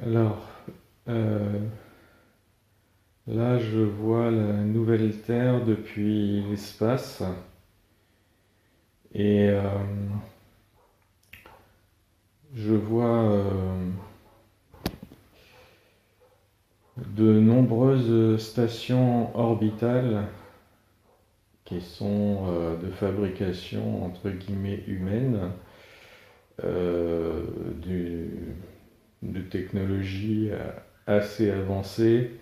Alors, euh, là, je vois la nouvelle Terre depuis l'espace et je vois de nombreuses stations orbitales qui sont de fabrication entre guillemets humaine, euh, du- de technologies assez avancées,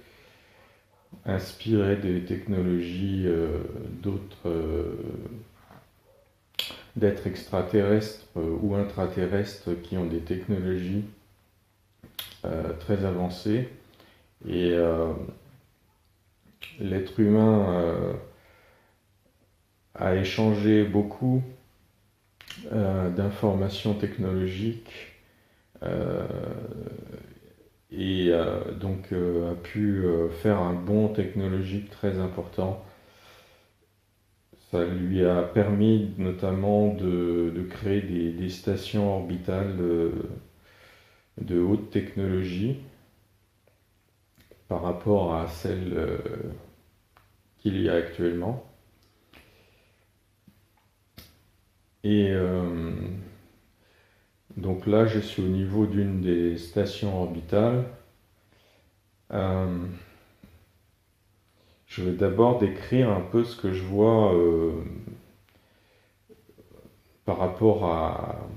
inspirées des technologies d'autres d'êtres extraterrestres ou intraterrestres qui ont des technologies très avancées. Et l'être humain a échangé beaucoup d'informations technologiques euh, et donc a pu faire un bond technologique très important. Ça lui a permis notamment de créer des stations orbitales de haute technologie par rapport à celles qu'il y a actuellement. Et donc là, je suis au niveau d'une des stations orbitales. Euh, je vais d'abord décrire un peu ce que je vois par rapport à,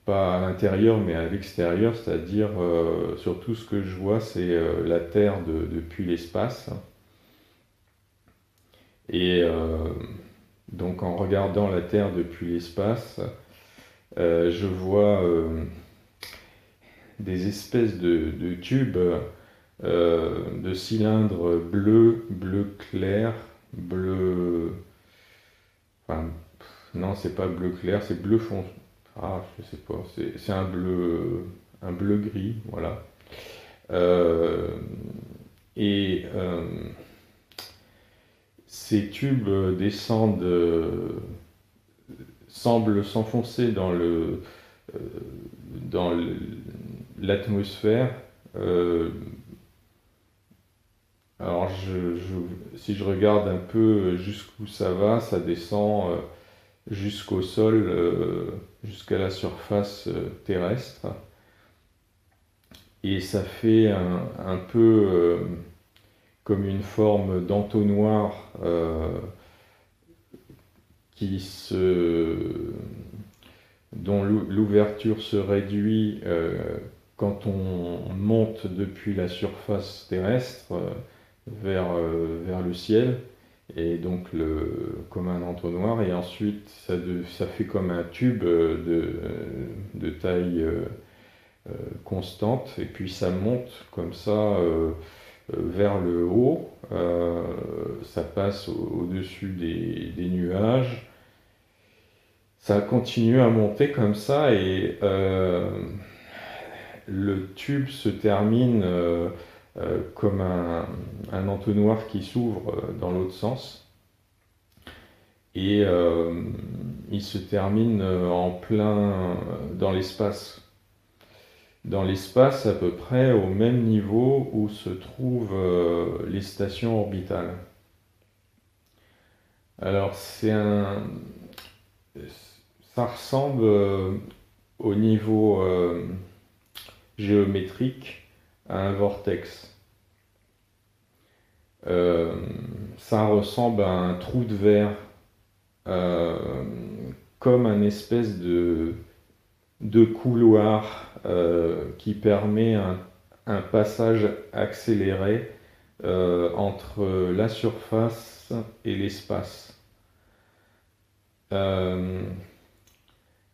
pas à l'intérieur, mais à l'extérieur, c'est-à-dire surtout ce que je vois, c'est la Terre depuis l'espace. Et donc en regardant la Terre depuis l'espace, je vois des espèces de tubes, de cylindres bleus, bleu clair, bleu. Enfin, non, c'est pas bleu clair, c'est bleu foncé. Ah, je sais pas, c'est un bleu gris, voilà. Euh, et ces tubes descendent, semblent s'enfoncer euh, dans l'atmosphère. Euh, alors, si je regarde un peu jusqu'où ça va, ça descend jusqu'au sol, jusqu'à la surface terrestre. Et ça fait un peu comme une forme d'entonnoir qui se, dont l'ouverture se réduit quand on monte depuis la surface terrestre vers le ciel, et donc comme un entonnoir, et ensuite ça fait comme un tube de taille constante, et puis ça monte comme ça vers le haut, ça passe au-dessus des nuages, ça continue à monter comme ça, et le tube se termine comme un entonnoir qui s'ouvre dans l'autre sens, et il se termine en plein dans l'espace. Dans l'espace à peu près au même niveau où se trouvent les stations orbitales. Alors ça ressemble au niveau géométrique à un vortex. Euh, Ça ressemble à un trou de verre, euh, comme un espèce de couloir qui permet un passage accéléré entre la surface et l'espace. Euh,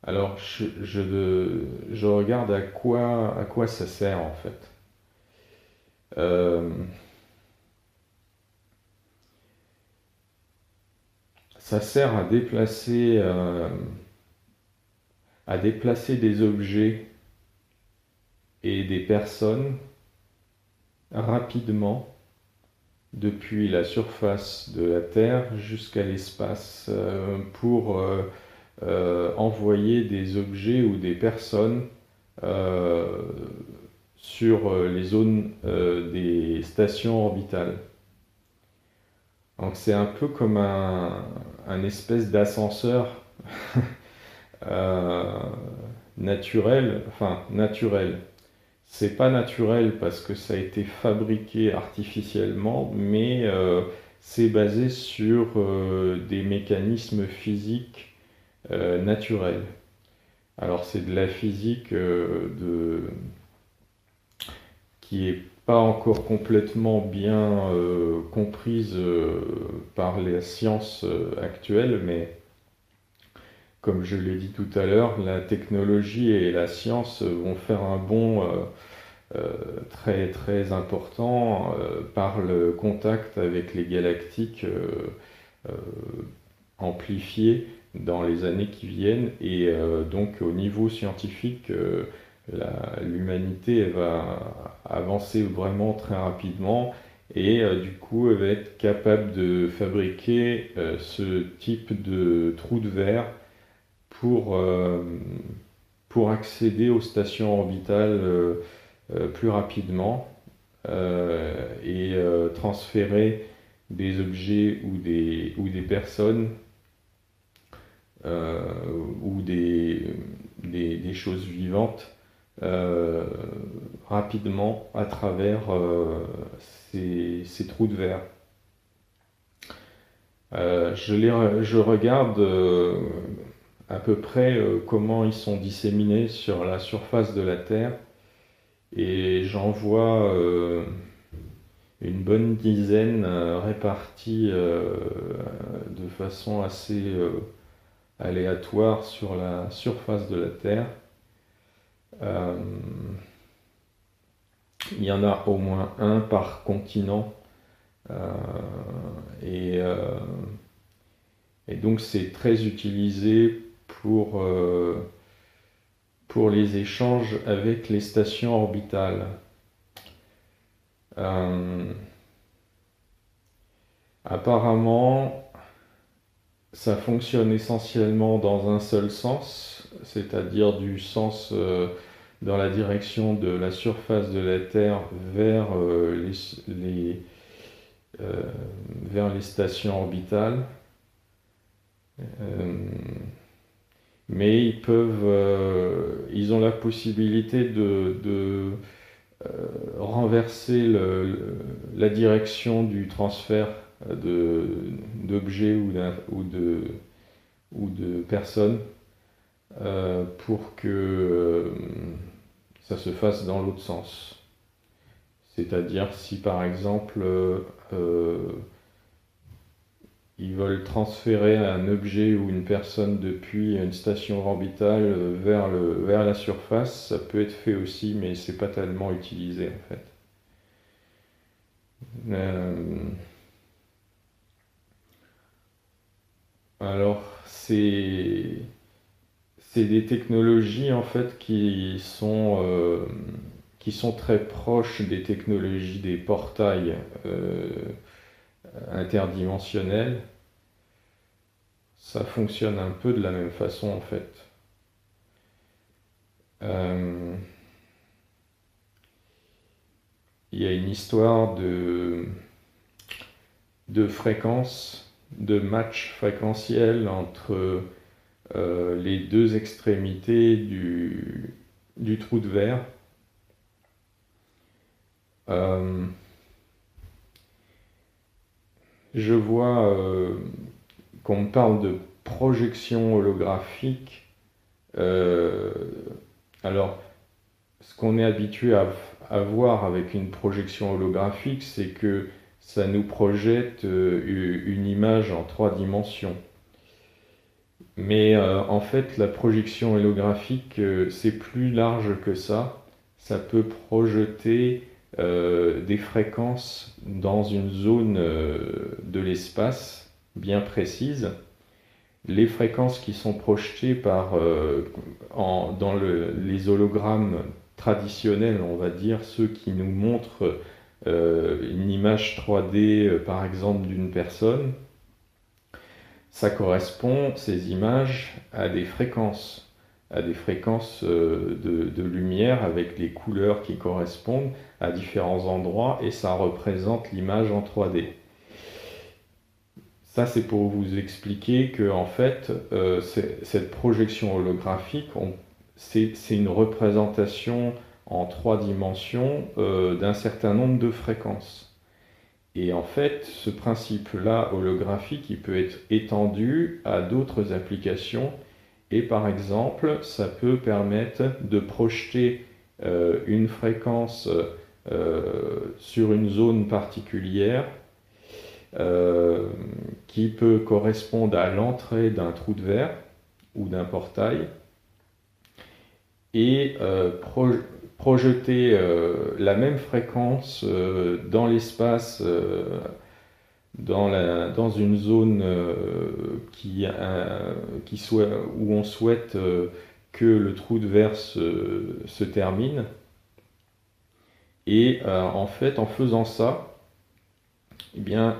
alors je regarde à quoi ça sert en fait. Euh, Ça sert à déplacer des objets et des personnes rapidement depuis la surface de la Terre jusqu'à l'espace pour envoyer des objets ou des personnes euh, sur les zones des stations orbitales. Donc c'est un peu comme un espèce d'ascenseur euh, naturel, enfin naturel. C'est pas naturel parce que ça a été fabriqué artificiellement, mais c'est basé sur des mécanismes physiques naturels. Alors c'est de la physique qui est pas encore complètement bien comprise par les sciences actuelles, mais comme je l'ai dit tout à l'heure, la technologie et la science vont faire un bond très très important par le contact avec les galactiques euh, amplifiés dans les années qui viennent. Et donc au niveau scientifique, l'humanité va avancer vraiment très rapidement et du coup elle va être capable de fabriquer ce type de trou de verre pour, euh, pour accéder aux stations orbitales plus rapidement et transférer des objets ou des personnes euh, ou des choses vivantes euh, rapidement à travers ces trous de verre. Je regarde à peu près comment ils sont disséminés sur la surface de la Terre et j'en vois une bonne dizaine répartis de façon assez aléatoire sur la surface de la Terre. Euh, il y en a au moins un par continent euh, et, euh, et donc c'est très utilisé pour les échanges avec les stations orbitales. Euh, Apparemment, ça fonctionne essentiellement dans un seul sens, c'est-à-dire du sens dans la direction de la surface de la Terre vers, euh, vers les stations orbitales. Euh, mais ils ont la possibilité de renverser la direction du transfert d'objets ou de personnes pour que ça se fasse dans l'autre sens. C'est-à-dire si par exemple ils veulent transférer un objet ou une personne depuis une station orbitale vers la surface, ça peut être fait aussi, mais c'est pas tellement utilisé en fait. Euh, alors, c'est des technologies en fait qui sont très proches des technologies des portails interdimensionnels. Ça fonctionne un peu de la même façon en fait. Euh, il y a une histoire de fréquence, de match fréquentiel entre les deux extrémités du trou de verre. Euh, je vois qu'on me parle de projection holographique. Euh, alors, ce qu'on est habitué à voir avec une projection holographique, c'est que ça nous projette une image en 3 dimensions. Mais en fait, la projection holographique, c'est plus large que ça. Ça peut projeter des fréquences dans une zone de l'espace bien précise. Les fréquences qui sont projetées dans les hologrammes traditionnels, on va dire, ceux qui nous montrent une image 3D, par exemple, d'une personne, ça correspond, ces images, à des fréquences. à des fréquences de lumière avec les couleurs qui correspondent à différents endroits et ça représente l'image en 3D. Ça, c'est pour vous expliquer que en fait, cette projection holographique, c'est une représentation en 3 dimensions d'un certain nombre de fréquences. Et en fait, ce principe-là holographique, il peut être étendu à d'autres applications. Et par exemple, ça peut permettre de projeter une fréquence sur une zone particulière qui peut correspondre à l'entrée d'un trou de verre ou d'un portail et projeter la même fréquence dans l'espace, dans une zone où on souhaite que le trou de verre se termine. Et en fait, en faisant ça, eh bien,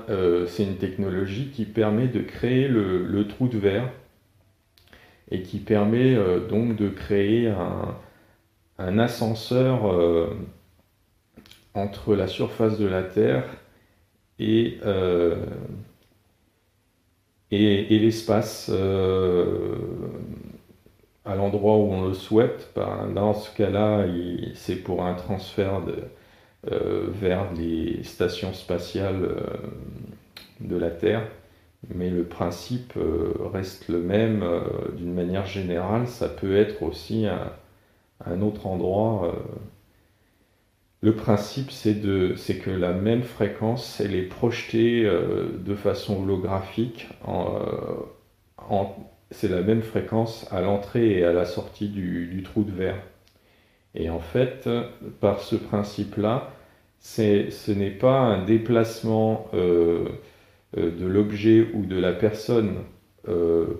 c'est une technologie qui permet de créer le trou de verre et qui permet donc de créer un ascenseur entre la surface de la Terre et l'espace à l'endroit où on le souhaite. Dans ce cas-là, c'est pour un transfert vers les stations spatiales de la Terre. Mais le principe reste le même. D'une manière générale, ça peut être aussi un autre endroit. Le principe, c'est que la même fréquence, elle est projetée de façon holographique. C'est la même fréquence à l'entrée et à la sortie du trou de verre. Et en fait, par ce principe-là, ce n'est pas un déplacement de l'objet ou de la personne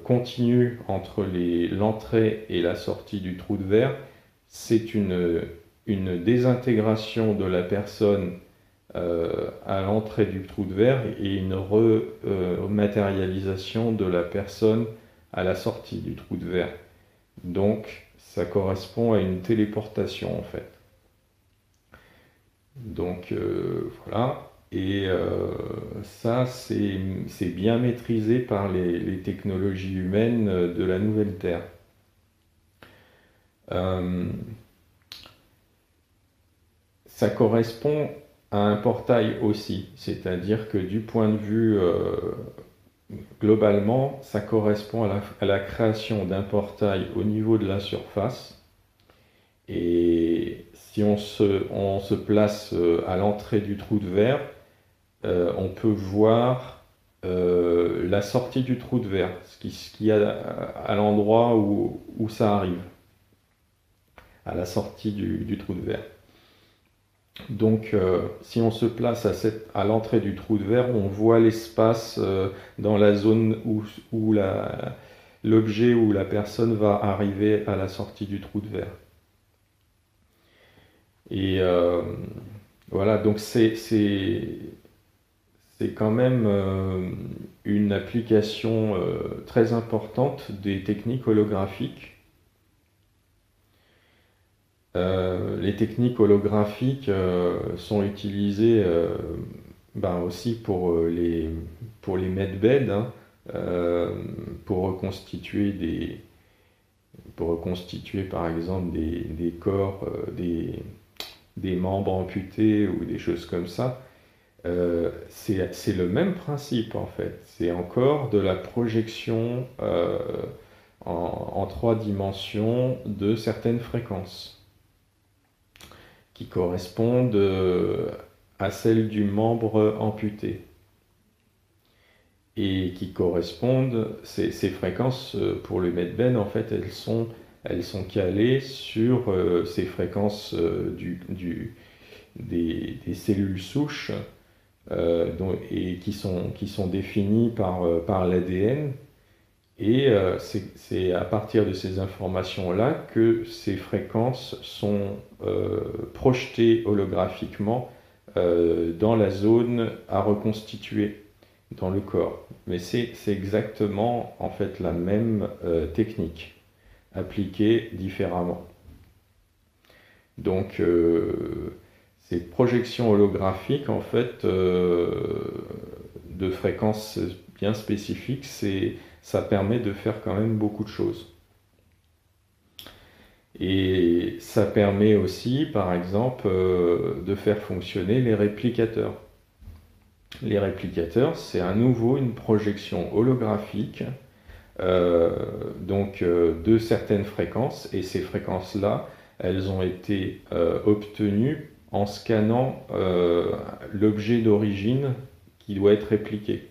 continue entre l'entrée et la sortie du trou de verre, c'est une désintégration de la personne à l'entrée du trou de verre et une rematérialisation de la personne à la sortie du trou de verre. Donc, ça correspond à une téléportation en fait. Donc, voilà. Et ça, c'est bien maîtrisé par les technologies humaines de la Nouvelle Terre. Ça correspond à un portail aussi, c'est-à-dire que du point de vue globalement, ça correspond à la création d'un portail au niveau de la surface. Et si on se place à l'entrée du trou de verre, on peut voir la sortie du trou de verre, ce qu'il y a à l'endroit où ça arrive, à la sortie du trou de verre. Donc, si on se place à l'entrée du trou de verre, on voit l'espace dans la zone où l'objet ou la personne va arriver à la sortie du trou de verre. Et voilà, donc c'est quand même une application très importante des techniques holographiques. Les techniques holographiques sont utilisées aussi pour les medbeds, hein, pour reconstituer par exemple des corps, des membres amputés ou des choses comme ça. C'est le même principe en fait. C'est encore de la projection en 3 dimensions de certaines fréquences qui correspondent à celles du membre amputé et qui correspondent, ces fréquences pour le medbed en fait elles sont calées sur ces fréquences des cellules souches et qui sont définies par l'ADN. Et c'est à partir de ces informations-là que ces fréquences sont projetées holographiquement dans la zone à reconstituer dans le corps. Mais c'est exactement en fait la même technique appliquées différemment. Donc, ces projections holographiques, en fait, de fréquences bien spécifiques, ça permet de faire quand même beaucoup de choses. Et ça permet aussi, par exemple, de faire fonctionner les réplicateurs. Les réplicateurs, c'est à nouveau une projection holographique de certaines fréquences, et ces fréquences-là, elles ont été obtenues en scannant l'objet d'origine qui doit être répliqué.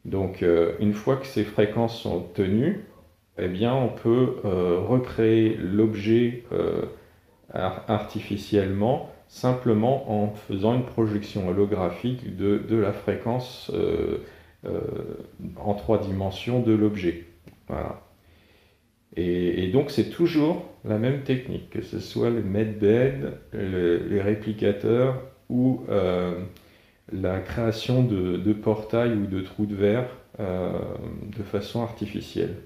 Donc une fois que ces fréquences sont obtenues, eh bien on peut recréer l'objet artificiellement, simplement en faisant une projection holographique de la fréquence en 3 dimensions de l'objet. Voilà. Et donc c'est toujours la même technique, que ce soit le medbed, les réplicateurs ou la création de portails ou de trous de verre de façon artificielle.